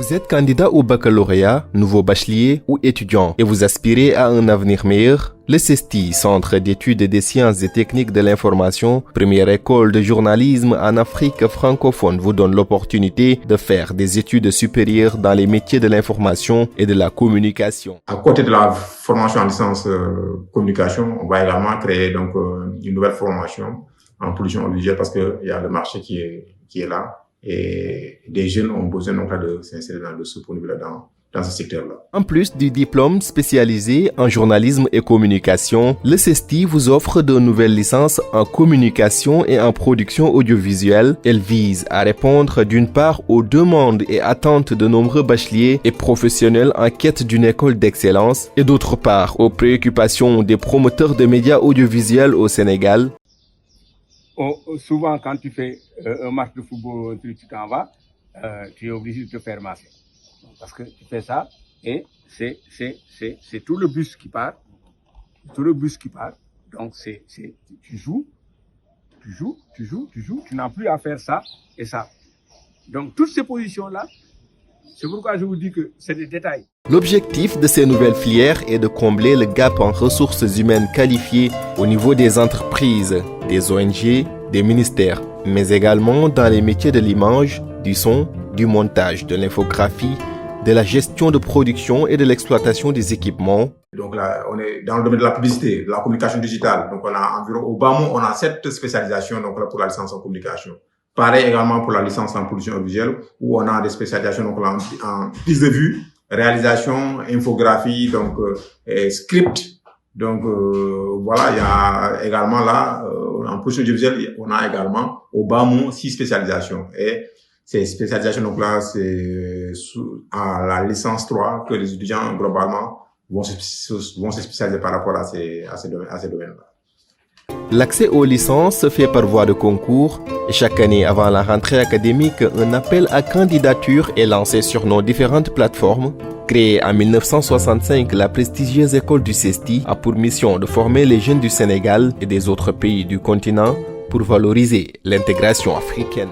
Vous êtes candidat au baccalauréat, nouveau bachelier ou étudiant et vous aspirez à un avenir meilleur? Le CESTI, Centre d'études des sciences et techniques de l'information, première école de journalisme en Afrique francophone, vous donne l'opportunité de faire des études supérieures dans les métiers de l'information et de la communication. À côté de la formation en licence communication, on va également créer donc une nouvelle formation en production audiovisuelle parce qu'il y a le marché qui est là. Et des jeunes ont besoin donc de s'insérer dans ce secteur-là. En plus du diplôme spécialisé en journalisme et communication, le CESTI vous offre de nouvelles licences en communication et en production audiovisuelle. Elle vise à répondre d'une part aux demandes et attentes de nombreux bacheliers et professionnels en quête d'une école d'excellence et d'autre part aux préoccupations des promoteurs de médias audiovisuels au Sénégal. Souvent, quand tu fais un match de football, tu t'en vas, tu es obligé de te faire masser. Parce que tu fais ça et c'est tout le bus qui part. Tout le bus qui part. Donc, tu joues. Tu n'as plus à faire ça et ça. Donc, toutes ces positions-là, c'est pourquoi je vous dis que c'est des détails. L'objectif de ces nouvelles filières est de combler le gap en ressources humaines qualifiées au niveau des entreprises, des ONG, des ministères, mais également dans les métiers de l'image, du son, du montage, de l'infographie, de la gestion de production et de l'exploitation des équipements. Donc là, on est dans le domaine de la publicité, de la communication digitale. Donc on a environ, au bas mot, on a 7 spécialisations donc là, pour la licence en communication. Pareil également pour la licence en production audiovisuelle, où on a des spécialisations donc là, en prise de vue, réalisation, infographie, donc script. Donc voilà, il y a également là, en production audiovisuelle, on a également au bas mot 6 spécialisations. Et ces spécialisations donc là, c'est à la licence 3 que les étudiants globalement vont se spécialiser par rapport à ces domaines-là. L'accès aux licences se fait par voie de concours et chaque année avant la rentrée académique, un appel à candidature est lancé sur nos différentes plateformes. Créée en 1965, la prestigieuse école du CESTI a pour mission de former les jeunes du Sénégal et des autres pays du continent pour valoriser l'intégration africaine.